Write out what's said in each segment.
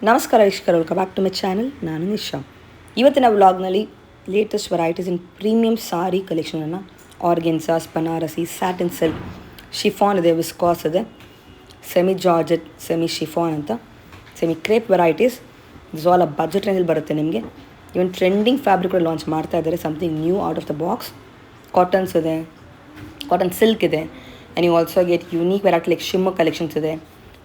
ನಮಸ್ಕಾರ ವೀಕ್ಷಕರು, welcome back to my channel. ನಾನು ನಿಶಾ. ಇವತ್ತಿನ ವ್ಲಾಗ್ನಲ್ಲಿ latest varieties in premium sari ಕಲೆಕ್ಷನನ್ನು, organzas, Banarasi, satin silk, chiffon ಇದೆ, ವಿಸ್ಕಾಸ್ ಇದೆ, ಸೆಮಿ ಜಾರ್ಜೆಟ್, ಸೆಮಿ ಶಿಫಾನ್ ಅಂತ, semi crepe varieties. This all a budget ರೇಂಜಲ್ಲಿ ಬರುತ್ತೆ ನಿಮಗೆ. ಇವನ್ ಟ್ರೆಂಡಿಂಗ್ ಫ್ಯಾಬ್ರಿಕ್ ಕೂಡ ಲಾಂಚ್ ಮಾಡ್ತಾ ಇದ್ದಾರೆ, something new out of the box. Cottons ಇದೆ, ಕಾಟನ್ ಸಿಲ್ಕ್ ಇದೆ, and you also get unique variety like shimmer collections ಇದೆ,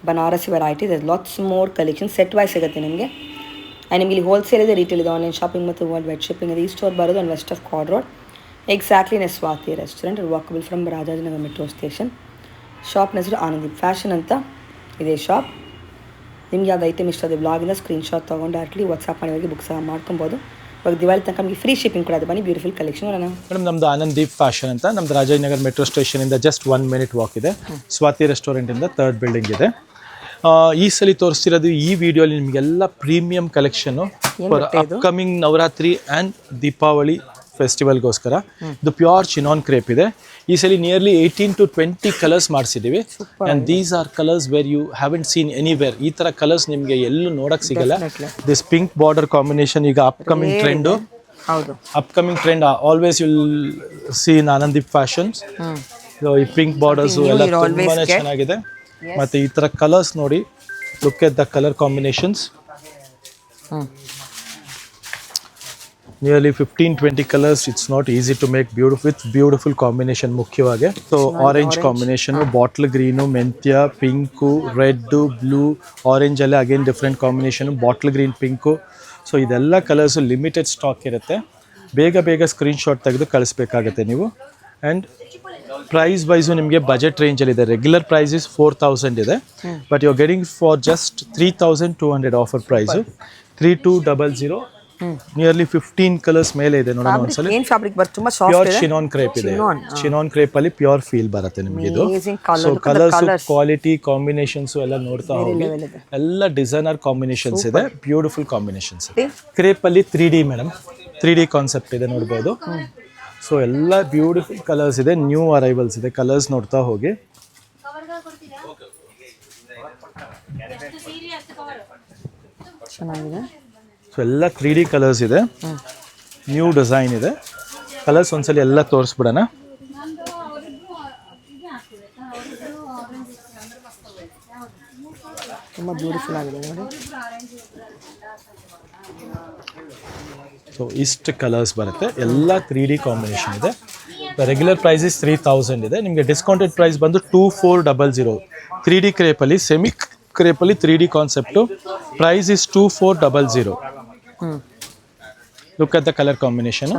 Banarasi varieties, lots more collection set wise ಸಿಗುತ್ತೆ ನಿಮಗೆ. ಆ್ಯಂಡ್ ನಿಮಗೆ ಇಲ್ಲಿ ಹೋಲ್ಸೇಲ್ ಇದೆ, ರಿಟೇಲ್ ಇದೆ, ಆನ್ಲೈನ್ ಶಾಪಿಂಗ್ ಮತ್ತು ವರ್ಲ್ಡ್ ವೈಡ್ ಶಿಪ್ಪಿಂಗ್ ಇದೆ. ಈ ಸ್ಟೋರ್ ಬರೋದು on west of chord road, exactly in Swathi restaurant, walkable from Rajajinagar metro station. ಶಾಪ್ನ ಹೆಸರು ಆನಂದೀಪ್ ಫ್ಯಾಷನ್ ಅಂತ ಇದೆ ಶಾಪ್. ನಿಮ್ಗೆ ಯಾವ್ದು ಐಟಮ್ ಇಷ್ಟ ಇದೆ ಬ್ಲಾಗಿಂದ ಸ್ಕ್ರೀನ್ಶಾಟ್ ತೊಗೊಂಡು ಡೈರೆಕ್ಟ್ಲಿ ವಾಟ್ಸಪ್ ಮಾಡಿವರೆಗೆ ಬುಕ್ ಸಹ ಮಾಡ್ಕೊಬೋದು. ಇವಾಗ ದಿವಾಳಿ ತನಕ ನಮಗೆ ಫ್ರೀ ಶಿಪ್ಪಿಂಗ್ ಕೂಡ ಇದೆ. ಬನ್ನಿ, ಬ್ಯೂಟಿಫುಲ್ ಕಲೆಕ್ಷನ್ ಅಲ್ಲ. ಮೇಡಮ್, ನಮ್ದು ಆನಂದೀಪ್ ಫ್ಯಾಷನ್ ಅಂತ, ನಮ್ದು ರಾಜಾಜಿನಗರ್ ಮೆಟ್ರೋ ಸ್ಟೇಷನಿಂದ ಜಸ್ಟ್ 1 minute ವಾಕ್ ಇದೆ. ಸ್ವಾತಿ ರೆಸ್ಟೋರೆಂಟಿಂದ 3rd ಬಿಲ್ಡಿಂಗ್ ಇದೆ. ಈ ಸಲ ತೋರಿಸ್ತಿರೋದು ಈ ವಿಡಿಯೋಲಿ ನಿಮಗೆಲ್ಲ premium collection for upcoming Navratri and Deepavali ಫೆಸ್ಟಿವಲ್ಗೋಸ್ಕರ. ಇದು ಪ್ಯೂರ್ ಚಿನಾನ್ ಕ್ರೇಪ್ ಇದೆ. ಈ ಸಲ ನಿಯರ್ಲಿ 18 to 20 ಕಲರ್ಸ್ ಮಾಡಿಸಿದ್ದೀವಿ. And these are colours where you haven't seen anywhere. ಈ ಥರ ಕಲರ್ಸ್ ನಿಮಗೆ ಎಲ್ಲೂ ನೋಡೋಕ್ಕೆ ಸಿಗಲ್ಲ. ದಿಸ್ ಪಿಂಕ್ ಬಾರ್ಡರ್ ಕಾಂಬಿನೇಷನ್ ಈಗ upcoming trend. Upcoming trend always you'll see in Anandeep fashions. ಈ ಪಿಂಕ್ ಬಾರ್ಡರ್ಸು ಎಲ್ಲ ತುಂಬಾ ಚೆನ್ನಾಗಿದೆ. ಮತ್ತು ಈ ಥರ ಕಲರ್ಸ್ ನೋಡಿ, look at the colour combinations. Nearly 15-20 colours. It's not easy to make beautiful combination. ಮುಖ್ಯವಾಗಿ so orange combination, bottle green, ಮೆಂತ್ಯ, ಪಿಂಕು, ರೆಡ್ಡು, ಬ್ಲೂ, ಆರೆಂಜಲ್ಲೇ again different combination, bottle green, pink. So ಇದೆಲ್ಲ ಕಲರ್ಸು ಲಿಮಿಟೆಡ್ ಸ್ಟಾಕ್ ಇರುತ್ತೆ. ಬೇಗ screenshot ತೆಗೆದು ಕಳಿಸ್ಬೇಕಾಗತ್ತೆ ನೀವು. And price wise ನಿಮಗೆ ಬಜೆಟ್ ರೇಂಜಲ್ಲಿದೆ. ರೆಗ್ಯುಲರ್ ಪ್ರೈಸ್ ಇಸ್ 4,000 ಇದೆ, but you are getting for just 3,200 offer price. 3200. Nearly 15 colours ಮೇಲೆ ಇದೆ ನೋಡೋಣ ಒಂದ್ಸಲ. ಪ್ಯೂರ್ ಶಿನಾನ್ ಕ್ರೇಪ್ ಇದೆ. ಶಿನಾನ್ ಕ್ರೇಪ್ ಅಲ್ಲಿ ಪ್ಯೂರ್ ಫೀಲ್ ಬರುತ್ತೆ ನಿಮಗೆ ಇದು. ಸೊ ಕಲರ್ಸ್, ಕ್ವಾಲಿಟಿ, ಕಾಂಬಿನೇಷನ್ಸ್ ಎಲ್ಲ ನೋಡ್ತಾ ಹೋಗಿ. ಎಲ್ಲ ಡಿಸೈನರ್ ಕಾಂಬಿನೇಷನ್ಸ್ ಇದೆ, ಬ್ಯೂಟಿಫುಲ್ ಕಾಂಬಿನೇಷನ್ಸ್ ಇದೆ. ಕ್ರೇಪ್ ಅಲ್ಲಿ 3D ಮೇಡಮ್, 3D ಕಾನ್ಸೆಪ್ಟ್ ಇದೆ, ನೋಡ್ಬೋದು. ಸೊ ಎಲ್ಲ ಬ್ಯೂಟಿಫುಲ್ ಕಲರ್ಸ್ ಇದೆ, ನ್ಯೂ ಅರೈವಲ್ಸ್ ಇದೆ. ಕಲರ್ಸ್ ನೋಡ್ತಾ ಹೋಗಿ. ಚೆನ್ನಾಗಿದೆ. ಸೊ ಎಲ್ಲ 3D ಕಲರ್ಸ್ ಇದೆ, ನ್ಯೂ ಡಿಸೈನ್ ಇದೆ. ಕಲರ್ಸ್ ಒಂದ್ಸಲಿ ಎಲ್ಲ ತೋರಿಸ್ಬಿಡೋಣ. ತುಂಬ ಬ್ಯೂಟಿಫುಲ್ ಆಗಿದೆ ನೋಡಿ. ಸೊ ಇಷ್ಟು ಕಲರ್ಸ್ ಬರುತ್ತೆ, ಎಲ್ಲ 3D ಕಾಂಬಿನೇಷನ್ ಇದೆ. ರೆಗ್ಯುಲರ್ ಪ್ರೈಸ್ ಇಸ್ 3,000 ಇದೆ. ನಿಮಗೆ ಡಿಸ್ಕೌಂಟೆಡ್ ಪ್ರೈಸ್ ಬಂದು 2,400. 3D ಕ್ರೇಪಲ್ಲಿ, ಸೆಮಿ ಕ್ರೇಪಲ್ಲಿ 3D concept. Price is 2,400. Look at the colour combination.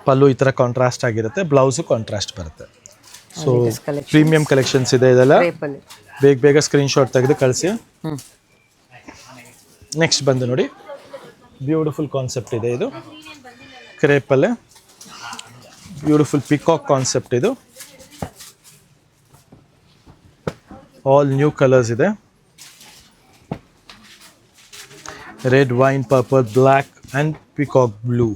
Pallu ಈ ಥರ ಕಾಂಟ್ರಾಸ್ಟ್ ಆಗಿರುತ್ತೆ, ಬ್ಲೌಸು ಕಾಂಟ್ರಾಸ್ಟ್ ಬರುತ್ತೆ. ಸೊ ಪ್ರೀಮಿಯಂ ಕಲೆಕ್ಷನ್ಸ್ ಇದೆ ಇದೆಲ್ಲ. ಬೇಗ ಸ್ಕ್ರೀನ್ಶಾಟ್ ತೆಗೆದು ಕಳಿಸಿ. ನೆಕ್ಸ್ಟ್ ಬಂದು ನೋಡಿ, ಬ್ಯೂಟಿಫುಲ್ ಕಾನ್ಸೆಪ್ಟ್ ಇದೆ ಇದು. ಕ್ರೇಪಲ್ಲೇ ಬ್ಯೂಟಿಫುಲ್ ಪಿಕಾಕ್ ಕಾನ್ಸೆಪ್ಟ್ ಇದು. ಆಲ್ ನ್ಯೂ ಕಲರ್ಸ್ ಇದೆ. Red, wine, purple, black and peacock blue.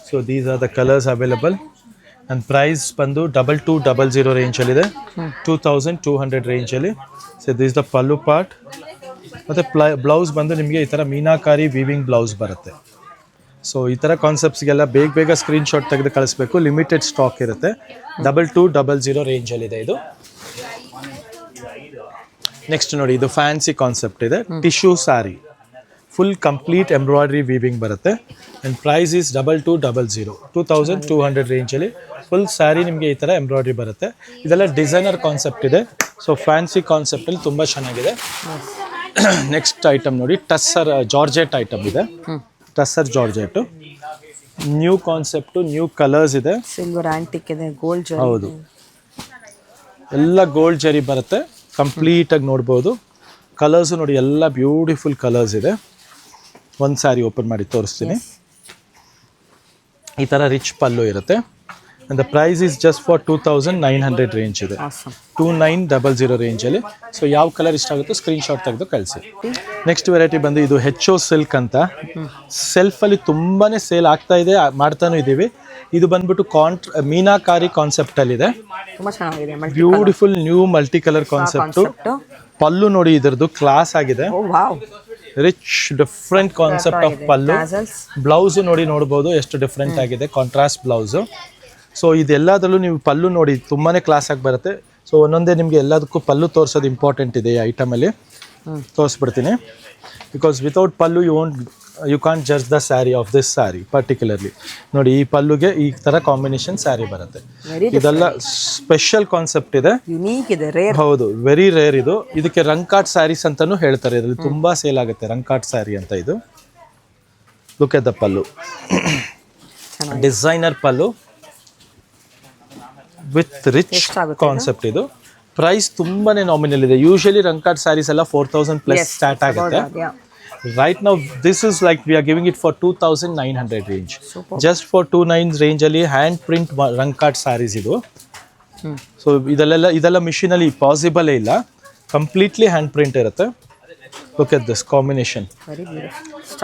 So these are the colours available. And price ಬಂದು 2,200 ರೇಂಜಲ್ಲಿದೆ, 2,200 ರೇಂಜಲ್ಲಿ. So this the pallu part. ಮತ್ತು ಬ್ಲೌಸ್ ಬಂದು ನಿಮಗೆ ಈ ಥರ ಮೀನಾಕಾರಿ ವೀವಿಂಗ್ ಬ್ಲೌಸ್ ಬರುತ್ತೆ. ಸೊ ಈ ಥರ ಕಾನ್ಸೆಪ್ಟ್ಸ್ಗೆಲ್ಲ ಬೇಗ ಸ್ಕ್ರೀನ್ಶಾಟ್ ತೆಗೆದು ಕಳಿಸ್ಬೇಕು. ಲಿಮಿಟೆಡ್ ಸ್ಟಾಕ್ ಇರುತ್ತೆ. 2,200 ರೇಂಜಲ್ಲಿದೆ ಇದು. ನೆಕ್ಸ್ಟ್ ನೋಡಿ, ಇದು ಫ್ಯಾನ್ಸಿ ಕಾನ್ಸೆಪ್ಟ್ ಇದೆ. Tissue sari, full complete embroidery weaving ಬರುತ್ತೆ. ಆ್ಯಂಡ್ ಪ್ರೈಸ್ ಈಸ್ 2,200, 2,200 ರೇಂಜಲ್ಲಿ ಫುಲ್ ಸ್ಯಾರಿ ನಿಮಗೆ ಈ ಥರ ಎಂಬ್ರಾಯ್ಡ್ರಿ ಬರುತ್ತೆ. ಇದೆಲ್ಲ ಡಿಸೈನರ್ ಕಾನ್ಸೆಪ್ಟ್ ಇದೆ. ಸೊ ಫ್ಯಾನ್ಸಿ ಕಾನ್ಸೆಪ್ಟಲ್ಲಿ ತುಂಬ ಚೆನ್ನಾಗಿದೆ. ನೆಕ್ಸ್ಟ್ ಐಟಮ್ ನೋಡಿ, ಟಸ್ಸರ್ ಜಾರ್ಜೆಟ್ ಐಟಮ್ ಇದೆ. Tussar georgette new concept, new colours ಇದೆ. ಸಿಲ್ವರ್ ಆಂಟಿಕ್ ಇದೆ, ಗೋಲ್ಡ್ ಜರಿ. ಹೌದು, ಎಲ್ಲ ಗೋಲ್ಡ್ ಜರಿ ಬರುತ್ತೆ. ಕಂಪ್ಲೀಟಾಗಿ ನೋಡ್ಬೋದು. ಕಲರ್ಸು ನೋಡಿ, ಎಲ್ಲ ಬ್ಯೂಟಿಫುಲ್ ಕಲರ್ಸ್ ಇದೆ. ಒಂದು ಸ್ಯಾರಿ ಓಪನ್ ಮಾಡಿ ತೋರಿಸ್ತೀನಿ. ಈ ಥರ ರಿಚ್ ಪಲ್ಲು ಇರುತ್ತೆ. And the price is just for 2,900 range ಇದೆ. 2,900 ರೇಂಜಲ್ಲಿ. ಸೊ ಯಾವ ಕಲರ್ ಇಷ್ಟ ಆಗುತ್ತೋ ಸ್ಕ್ರೀನ್ಶಾಟ್ ತೆಗೆದು ಕಳಿಸಿ. ನೆಕ್ಸ್ಟ್ ವೆರೈಟಿ ಬಂದು ಇದು HO ಸಿಲ್ಕ್ ಅಂತ. ಸೆಲ್ಫಲ್ಲಿ ತುಂಬಾ ಸೇಲ್ ಆಗ್ತಾ ಇದೆ, ಮಾಡ್ತಾನೂ ಇದ್ದೀವಿ. ಇದು ಬಂದ್ಬಿಟ್ಟು ಮೀನಾಕಾರಿ ಕಾನ್ಸೆಪ್ಟಲ್ಲಿದೆ. ತುಂಬ ಚೆನ್ನಾಗಿದೆ. Beautiful new multi colour concept. Pallu ನೋಡಿ ಇದರದ್ದು ಕ್ಲಾಸ್ ಆಗಿದೆ, oh wow, rich different concept of pallu. Tassels. Blouse ನೋಡ್ಬೋದು ಎಷ್ಟು ಡಿಫ್ರೆಂಟ್ ಆಗಿದೆ, ಕಾಂಟ್ರಾಸ್ಟ್ ಬ್ಲೌಸು. ಸೊ ಇದೆಲ್ಲದರಲ್ಲೂ ನೀವು ಪಲ್ಲು ನೋಡಿ ತುಂಬಾ ಕ್ಲಾಸ್ ಆಗಿ ಬರುತ್ತೆ. ಸೊ ಒಂದೊಂದೇ ನಿಮಗೆ ಎಲ್ಲದಕ್ಕೂ ಪಲ್ಲು ತೋರಿಸೋದು ಇಂಪಾರ್ಟೆಂಟ್ ಇದೆ ಈ ಐಟಮಲ್ಲಿ. ತೋರಿಸ್ಬಿಡ್ತೀನಿ. Because without pallu you can't judge the sari of this sari particularly. ನೋಡಿ ಈ ಪಲ್ಲುಗೆ ಈ ಥರ ಕಾಂಬಿನೇಷನ್ ಸ್ಯಾರಿ ಬರುತ್ತೆ. ಇದೆಲ್ಲ ಸ್ಪೆಷಲ್ ಕಾನ್ಸೆಪ್ಟ್ ಇದೆ, ಯುನೀಕ್ ಇದೆ, ರೇರ್. ಹೌದು, ವೆರಿ ರೇರ್ ಇದು. ಇದಕ್ಕೆ ರಂಕಾಟ್ ಸ್ಯಾರೀಸ್ ಅಂತಾನೂ ಹೇಳ್ತಾರೆ. ಇದರಲ್ಲಿ ತುಂಬಾ ಸೇಲ್ ಆಗುತ್ತೆ ರಂಕಾಟ್ ಸ್ಯಾರಿ ಅಂತ. ಇದು look at the pallu, designer pallu with rich concept. ಇದು ಪ್ರೈಸ್ ತುಂಬಾನೇ ನಾಮಿನಲ್ ಇದೆ. ಯೂಶಲಿ ರಂಕಾಟ್ ಸ್ಯಾರೀಸ್ ಎಲ್ಲ 4000 ಪ್ಲಸ್ ಸ್ಟಾರ್ಟ್ ಆಗುತ್ತೆ. Right now this is like we are giving it for 2900 range. Just for 29 range ಅಲ್ಲಿ ಹ್ಯಾಂಡ್ ಪ್ರಿಂಟ್ ರಂಕಾಟ್ ಸ್ಯಾರೀಸ್ ಇದು. So ಇದೆಲ್ಲ machine ಅಲ್ಲಿ possible ಇಲ್ಲ, ಕಂಪ್ಲೀಟ್ಲಿ ಹ್ಯಾಂಡ್ ಪ್ರಿಂಟ್ ಇರುತ್ತೆ. Look at this combination,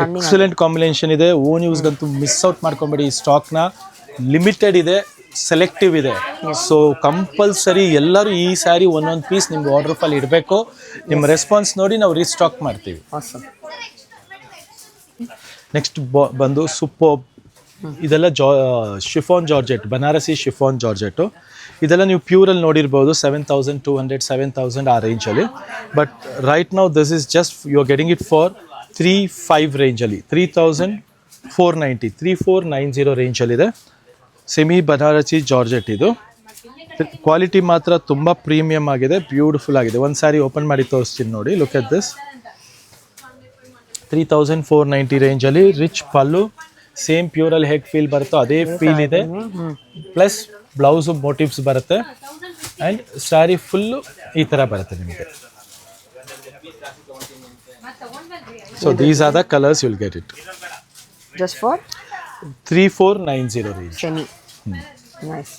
excellent combination ಇದೆ. Own ಯೂಸ್ಗಂತೂ miss out ಮಾಡ್ಕೊಂಬೇಡಿ. ಈ ಸ್ಟಾಕ್ನ ಲಿಮಿಟೆಡ್ ಇದೆ, ಸೆಲೆಕ್ಟಿವ್ ಇದೆ. ಸೊ ಕಂಪಲ್ಸರಿ ಎಲ್ಲರೂ ಈ ಸ್ಯಾರಿ ಒಂದೊಂದು ಪೀಸ್ ನಿಮ್ಗೆ ಆರ್ಡರ್ ಫಾಲ್ ಇಡಬೇಕು. ನಿಮ್ಮ ರೆಸ್ಪಾನ್ಸ್ ನೋಡಿ ನಾವು ರೀಸ್ಟಾಕ್ ಮಾಡ್ತೀವಿ. ನೆಕ್ಸ್ಟ್ ಬಂದು ಸೂಪರ್. ಇದೆಲ್ಲ chiffon georgette, Banarasi chiffon georgette. ಇದೆಲ್ಲ ನೀವು ಪ್ಯೂರಲ್ಲಿ ನೋಡಿರ್ಬೋದು 7200 7000 ಆ ರೇಂಜಲ್ಲಿ. But right now this is just you are getting it for 35 ರೇಂಜಲ್ಲಿ, 3490 3490 ರೇಂಜಲ್ಲಿದೆ. ಸೆಮಿ ಬನಾರಸಿ ಜಾರ್ಜೆಟ್ ಇದು. ಕ್ವಾಲಿಟಿ ಮಾತ್ರ ತುಂಬ ಪ್ರೀಮಿಯಮ್ ಆಗಿದೆ, ಬ್ಯೂಟಿಫುಲ್ ಆಗಿದೆ. ಒಂದು ಸ್ಯಾರಿ ಓಪನ್ ಮಾಡಿ ತೋರಿಸ್ತೀನಿ ನೋಡಿ. ಲುಕ್ ಎಟ್ ದಿಸ್, 3490 ರೇಂಜಲ್ಲಿ ರಿಚ್ ಪಲ್ಲು. ಸೇಮ್ ಪ್ಯೂರಲ್ಲಿ ಹೇಗೆ ಫೀಲ್ ಬರುತ್ತೋ ಅದೇ ಫೀಲ್ ಇದೆ. ಪ್ಲಸ್ ಬ್ಲೌಸು ಮೋಟಿವ್ಸ್ ಬರುತ್ತೆ ಆ್ಯಂಡ್ ಸ್ಯಾರಿ ಫುಲ್ಲು ಈ ಥರ ಬರುತ್ತೆ ನಿಮಗೆ. So these are the colours, will get it just for 3490 range. Semi nice.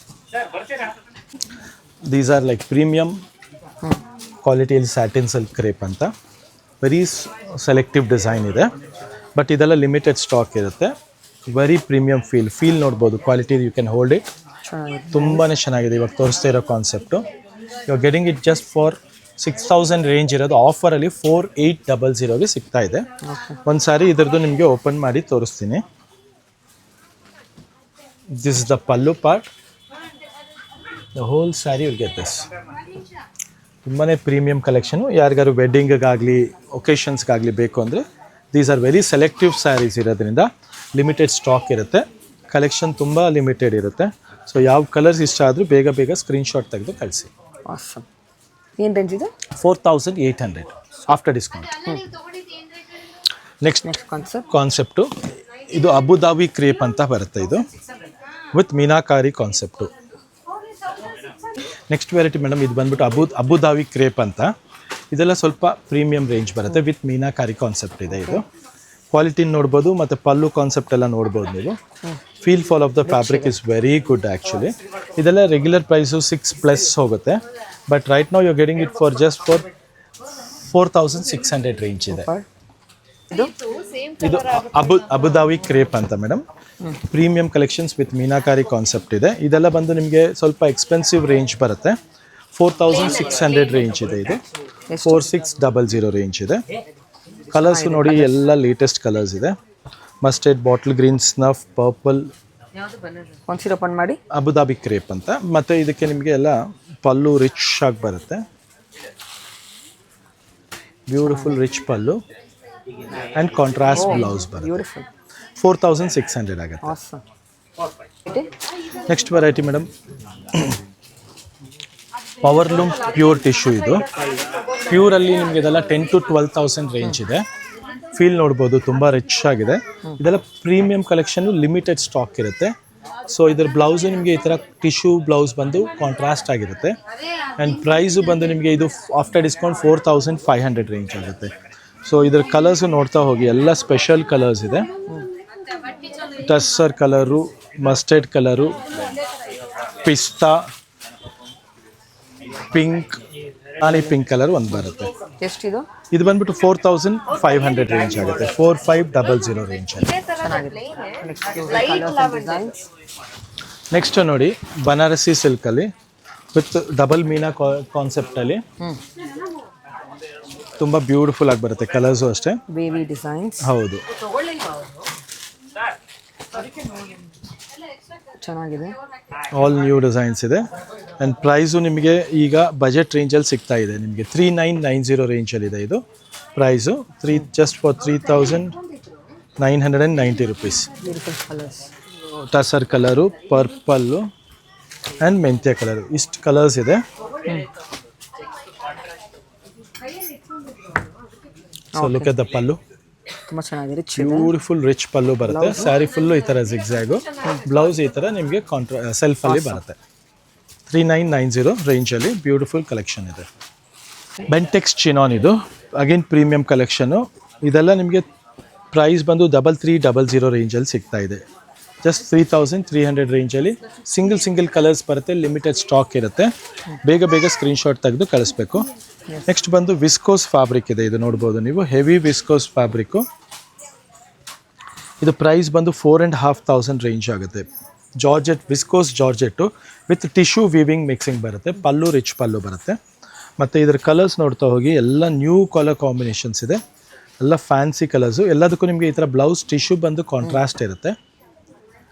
These are like premium ಕ್ವಾಲಿಟಿಯಲ್ಲಿ ಸ್ಯಾಟಿನ್ ಸಿಲ್ಕ್ ಕ್ರೇಪ್ ಅಂತ. ವೆರಿ ಸೆಲೆಕ್ಟಿವ್ ಡಿಸೈನ್ ಇದೆ, ಬಟ್ ಇದೆಲ್ಲ ಲಿಮಿಟೆಡ್ ಸ್ಟಾಕ್ ಇರುತ್ತೆ. ವೆರಿ ಪ್ರೀಮಿಯಮ್ ಫೀಲ್ ನೋಡ್ಬೋದು. Quality you can hold it. ತುಂಬಾ ಚೆನ್ನಾಗಿದೆ. ಇವಾಗ ತೋರಿಸ್ತಾ ಇರೋ concept you are getting it just for 6000 range ಇರೋದು. ಆಫರಲ್ಲಿ 4800ಗೆ ಸಿಗ್ತಾ ಇದೆ. ಒಂದು ಸಾರಿ ಇದರದ್ದು ನಿಮಗೆ ಓಪನ್ ಮಾಡಿ ತೋರಿಸ್ತೀನಿ. This is the pallu part. The whole sari will get this. ತುಂಬಾ ಪ್ರೀಮಿಯಂ ಕಲೆಕ್ಷನು. ಯಾರಿಗಾರು ವೆಡ್ಡಿಂಗ್ಗಾಗಲಿ ಒಕೇಶನ್ಸ್ಗಾಗಲಿ ಬೇಕು ಅಂದರೆ these are very selective saris ಇರೋದ್ರಿಂದ ಲಿಮಿಟೆಡ್ ಸ್ಟಾಕ್ ಇರುತ್ತೆ. ಕಲೆಕ್ಷನ್ ತುಂಬ ಲಿಮಿಟೆಡ್ ಇರುತ್ತೆ. ಸೊ ಯಾವ ಕಲರ್ಸ್ ಇಷ್ಟ ಆದರೂ ಬೇಗ ಸ್ಕ್ರೀನ್ಶಾಟ್ ತೆಗೆದು ಕಳಿಸಿ. ಏನು ರೇಂಜ್ ಇದೆ? 4800 ಆಫ್ಟರ್ ಡಿಸ್ಕೌಂಟ್. ನೆಕ್ಸ್ಟ್ ಕಾನ್ಸೆಪ್ಟು ಇದು ಅಬುದಾಬಿ ಕ್ರೇಪ್ ಅಂತ ಬರುತ್ತೆ. ಇದು with meenakari concept. Next variety madam, ಇದು ಬಂದ್ಬಿಟ್ಟು ಅಬುದಾಬಿ ಕ್ರೇಪ್ ಅಂತ. ಇದೆಲ್ಲ ಸ್ವಲ್ಪ ಪ್ರೀಮಿಯಂ ರೇಂಜ್ ಬರುತ್ತೆ ವಿತ್ ಮೀನಾಕಾರಿ ಕಾನ್ಸೆಪ್ಟ್ ಇದೆ. ಇದು ಕ್ವಾಲಿಟಿ ನೋಡ್ಬೋದು ಮತ್ತು ಪಲ್ಲು ಕಾನ್ಸೆಪ್ಟ್ ಎಲ್ಲ ನೋಡ್ಬೋದು ನೀವು. Feel fall of the fabric is very good actually. ಇದೆಲ್ಲ ರೆಗ್ಯುಲರ್ ಪ್ರೈಸು 6+ ಹೋಗುತ್ತೆ. But right now you getting it for just for 4600 range ಇದೆ. ಇದು ಅಬುದಾಬಿ ಕ್ರೇಪ್ ಅಂತ madam. Premium collections with meenakari concept ಇದೆ. ಇದೆಲ್ಲ ಬಂದು ನಿಮಗೆ ಸ್ವಲ್ಪ ಎಕ್ಸ್ಪೆನ್ಸಿವ್ ರೇಂಜ್ ಬರುತ್ತೆ. 4600 ರೇಂಜ್ ಇದೆ. ಇದು 4600 ರೇಂಜ್ ಇದೆ. ಕಲರ್ಸ್ ನೋಡಿ ಎಲ್ಲ ಲೇಟೆಸ್ಟ್ ಕಲರ್ಸ್ ಇದೆ. Mustard, bottle green, snuff, purple. ಒಂದ್ಸರಿ ಓಪನ್ ಮಾಡಿ. ಅಬುದಾಬಿ ಕ್ರೇಪ್ ಅಂತ. ಮತ್ತು ಇದಕ್ಕೆ ನಿಮಗೆ ಎಲ್ಲ ಪಲ್ಲು ರಿಚ್ ಆಗಿ ಬರುತ್ತೆ. Beautiful rich pallu and contrast blouse ಬರುತ್ತೆ. 4600 ಆಗುತ್ತೆ. Next variety madam, powerloom pure tissue. ಇದು ಪ್ಯೂರಲ್ಲಿ ನಿಮಗೆ ಇದೆಲ್ಲ 10,000 to 12,000 ರೇಂಜ್ ಇದೆ. ಫೀಲ್ ನೋಡ್ಬೋದು, ತುಂಬ ರಿಚ್ ಆಗಿದೆ. ಇದೆಲ್ಲ ಪ್ರೀಮಿಯಂ ಕಲೆಕ್ಷನ್ನು, ಲಿಮಿಟೆಡ್ ಸ್ಟಾಕ್ ಇರುತ್ತೆ. ಸೊ ಇದರ ಬ್ಲೌಸು ನಿಮಗೆ ಈ ಥರ ಟಿಶ್ಯೂ ಬ್ಲೌಸ್ ಬಂದು ಕಾಂಟ್ರಾಸ್ಟ್ ಆಗಿರುತ್ತೆ. ಆ್ಯಂಡ್ ಪ್ರೈಸು ಬಂದು ನಿಮಗೆ ಇದು ಆಫ್ಟರ್ ಡಿಸ್ಕೌಂಟ್ 4500 ರೇಂಜ್ ಆಗುತ್ತೆ. ಸೊ ಇದರ ಕಲರ್ಸು ನೋಡ್ತಾ ಹೋಗಿ, ಎಲ್ಲ ಸ್ಪೆಷಲ್ ಕಲರ್ಸ್ ಇದೆ. ಟಸ್ಸರ್ ಕಲರು, ಮಸ್ಟರ್ಡ್ ಕಲರು, ಪಿಸ್ತಾ, ಪಿಂಕ್, ರಾಣಿ ಪಿಂಕ್ ಕಲರ್ ಒಂದು ಬರುತ್ತೆ. ಎಷ್ಟಿದು? ಇದು ಬಂದ್ಬಿಟ್ಟು 4500 ರೇಂಜ್ ಆಗುತ್ತೆ. 4500 ರೇಂಜ್ ಆಗುತ್ತೆ. ನೆಕ್ಸ್ಟ್ ನೋಡಿ ಬನಾರಸಿ ಸಿಲ್ಕಲ್ಲಿ ವಿತ್ ಡಬಲ್ ಮೀನಾ ಕಾನ್ಸೆಪ್ಟಲ್ಲಿ ತುಂಬ ಬ್ಯೂಟಿಫುಲ್ ಆಗಿ ಬರುತ್ತೆ, ಕಲರ್ಸು ಅಷ್ಟೇ. ಬೇಬಿ ಡಿಸೈನ್ಸ್ ಹೌದು, ಚೆನ್ನಾಗಿದೆ. ಆಲ್ ನ್ಯೂ ಡಿಸೈನ್ಸ್ ಇದೆ. ಆ್ಯಂಡ್ ಪ್ರೈಸು ನಿಮಗೆ ಈಗ ಬಜೆಟ್ ರೇಂಜಲ್ಲಿ ಸಿಗ್ತಾ ಇದೆ ನಿಮಗೆ 3990 ರೇಂಜಲ್ಲಿದೆ ಇದು price. Just for 3990 rupees. Beautiful colours, tussar colour, purple and ಮೆಂತ್ಯ ಕಲರು, ಇಷ್ಟು ಕಲರ್ಸ್ ಇದೆ. ಸೊ ಲುಕ್ ಎಟ್ ದ ಪಲ್ಲು, ತುಂಬ ಚೆನ್ನಾಗಿದೆ. ರಿಚ್ ಬ್ಯೂಟಿಫುಲ್ ರಿಚ್ ಪಲ್ಲು ಬರುತ್ತೆ. ಸ್ಯಾರಿ ಫುಲ್ಲು ಈ ಥರ ಜಿಗ್ಜ್ಯಾಗು, ಬ್ಲೌಸ್ ಈ ಥರ ನಿಮಗೆ ಸೆಲ್ಫಲ್ಲಿ ಬರುತ್ತೆ. 3990 ರೇಂಜಲ್ಲಿ ಬ್ಯೂಟಿಫುಲ್ ಕಲೆಕ್ಷನ್ ಇದೆ. ಬೆಂಟೆಕ್ಸ್ ಚಿನಾನ್ ಇದು ಅಗೇನ್ ಪ್ರೀಮಿಯಂ ಕಲೆಕ್ಷನು. ಇದೆಲ್ಲ ನಿಮಗೆ ಪ್ರೈಸ್ ಬಂದು 3300 ರೇಂಜಲ್ಲಿ ಸಿಗ್ತಾ ಇದೆ. ಜಸ್ಟ್ 3300 ರೇಂಜಲ್ಲಿ ಸಿಂಗಲ್ ಕಲರ್ಸ್ ಬರುತ್ತೆ. ಲಿಮಿಟೆಡ್ ಸ್ಟಾಕ್ ಇರುತ್ತೆ. ಬೇಗ ಸ್ಕ್ರೀನ್ಶಾಟ್ ತೆಗೆದು ಕಳಿಸ್ಬೇಕು. ನೆಕ್ಸ್ಟ್ ಬಂದು ವಿಸ್ಕೋಸ್ ಫ್ಯಾಬ್ರಿಕ್ ಇದೆ, ಇದು ನೋಡ್ಬೋದು ನೀವು, ಹೆವಿ ವಿಸ್ಕೋಸ್ ಫ್ಯಾಬ್ರಿಕ್ಕು. ಇದು ಪ್ರೈಸ್ ಬಂದು 4500 ರೇಂಜ್ ಆಗುತ್ತೆ. Georgette, viscose georgette with tissue weaving mixing ಬರುತ್ತೆ. ಪಲ್ಲು ರಿಚ್ ಪಲ್ಲು ಬರುತ್ತೆ. ಮತ್ತು ಇದರ ಕಲರ್ಸ್ ನೋಡ್ತಾ ಹೋಗಿ, ಎಲ್ಲ ನ್ಯೂ ಕಲರ್ ಕಾಂಬಿನೇಷನ್ಸ್ ಇದೆ, ಎಲ್ಲ ಫ್ಯಾನ್ಸಿ ಕಲರ್ಸು. ಎಲ್ಲದಕ್ಕೂ ನಿಮಗೆ ಈ ಥರ ಬ್ಲೌಸ್ ಟಿಶ್ಯೂ ಬಂದು ಕಾಂಟ್ರಾಸ್ಟ್ ಇರುತ್ತೆ.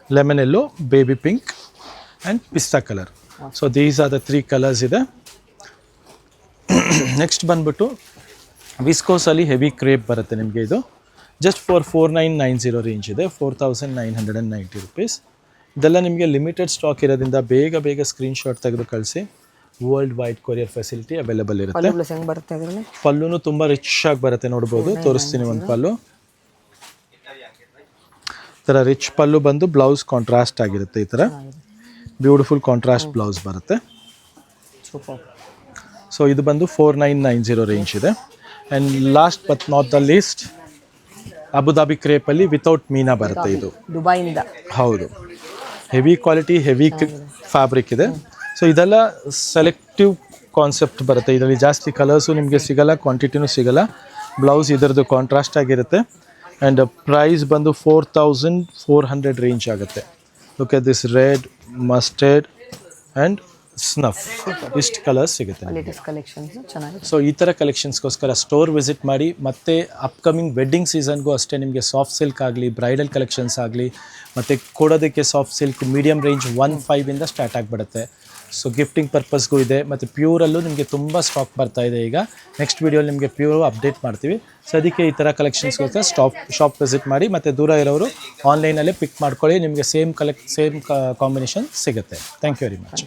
Lemon yellow, baby pink and ಪಿಸ್ತಾ colour. So these are the 3 colours ಇದೆ. ನೆಕ್ಸ್ಟ್ ಬಂದ್ಬಿಟ್ಟು ವಿಸ್ಕೋಸಲ್ಲಿ ಹೆವಿ ಕ್ರೇಪ್ ಬರುತ್ತೆ ನಿಮಗೆ. ಇದು ಜಸ್ಟ್ ಫಾರ್ 4990 ರೇಂಜ್ ಇದೆ, 4990 ರುಪೀಸ್. ಇದೆಲ್ಲ ನಿಮಗೆ ಲಿಮಿಟೆಡ್ ಸ್ಟಾಕ್ ಇರೋದ್ರಿಂದ ಬೇಗ ಸ್ಕ್ರೀನ್ಶಾಟ್ ತೆಗೆದು ಕಳಿಸಿ. World wide courier facility available ಇರುತ್ತೆ. ಪಲ್ಲುನು ತುಂಬ ರಿಚ್ ಆಗಿ ಬರುತ್ತೆ, ನೋಡ್ಬೋದು, ತೋರಿಸ್ತೀನಿ ಒಂದು ಪಲ್ಲು. ಈ ಥರ ರಿಚ್ ಪಲ್ಲು ಬಂದು ಬ್ಲೌಸ್ ಕಾಂಟ್ರಾಸ್ಟ್ ಆಗಿರುತ್ತೆ. ಈ ಥರ ಬ್ಯೂಟಿಫುಲ್ ಕಾಂಟ್ರಾಸ್ಟ್ ಬ್ಲೌಸ್ ಬರುತ್ತೆ. ಸೊ ಇದು ಬಂದು 4990 ರೇಂಜ್ ಇದೆ. And last but not the least, Abu Dhabi ಕ್ರೇಪಲ್ಲಿ ವಿತೌಟ್ ಮೀನಾ ಬರುತ್ತೆ. ಇದು ದುಬೈನಿಂದ, ಹೌದು, ಹೆವಿ ಕ್ವಾಲಿಟಿ, ಹೆವಿ ಫ್ಯಾಬ್ರಿಕ್ ಇದೆ. ಸೊ ಇದೆಲ್ಲ ಸೆಲೆಕ್ಟಿವ್ ಕಾನ್ಸೆಪ್ಟ್ ಬರುತ್ತೆ. ಇದರಲ್ಲಿ ಜಾಸ್ತಿ ಕಲರ್ಸು ನಿಮಗೆ ಸಿಗಲ್ಲ, ಕ್ವಾಂಟಿಟಿನೂ ಸಿಗಲ್ಲ. ಬ್ಲೌಸ್ ಇದರದ್ದು ಕಾಂಟ್ರಾಸ್ಟ್ ಆಗಿರುತ್ತೆ. ಆ್ಯಂಡ್ ಪ್ರೈಸ್ ಬಂದು 4400 ರೇಂಜ್ ಆಗುತ್ತೆ. Look at this red, mustard and snuff, ಇಷ್ಟು ಕಲರ್ಸ್ ಸಿಗುತ್ತೆ. ಸೊ ಈ ಥರ ಕಲೆಕ್ಷನ್ಸ್ಗೋಸ್ಕರ ಸ್ಟೋರ್ ವಿಸಿಟ್ ಮಾಡಿ. ಮತ್ತು ಅಪ್ಕಮಿಂಗ್ ವೆಡ್ಡಿಂಗ್ ಸೀಸನ್ಗೂ ಅಷ್ಟೇ ನಿಮಗೆ ಸಾಫ್ಟ್ ಸಿಲ್ಕ್ ಆಗಲಿ, ಬ್ರೈಡಲ್ ಕಲೆಕ್ಷನ್ಸ್ ಆಗಲಿ, ಮತ್ತು ಕೊಡೋದಕ್ಕೆ soft silk medium range 1500 start ಆಗಿಬಿಡುತ್ತೆ. ಸೊ ಗಿಫ್ಟಿಂಗ್ ಪರ್ಪಸ್ಗೂ ಇದೆ. ಮತ್ತು ಪ್ಯೂರಲ್ಲೂ ನಿಮಗೆ ತುಂಬ ಸ್ಟಾಕ್ ಬರ್ತಾ ಇದೆ. ಈಗ ನೆಕ್ಸ್ಟ್ ವೀಡಿಯೋಲಿ ನಿಮಗೆ ಪ್ಯೂರು ಅಪ್ಡೇಟ್ ಮಾಡ್ತೀವಿ. ಸೊ ಅದಕ್ಕೆ ಈ ಥರ ಕಲೆಕ್ಷನ್ಸ್ಗೋಸ್ಕರ ಶಾಪ್ ವಿಸಿಟ್ ಮಾಡಿ. ಮತ್ತು ದೂರ ಇರೋರು ಆನ್ಲೈನಲ್ಲೇ ಪಿಕ್ ಮಾಡ್ಕೊಳ್ಳಿ, ನಿಮಗೆ ಸೇಮ್ ಕಾಂಬಿನೇಷನ್ ಸಿಗುತ್ತೆ. Thank you very much.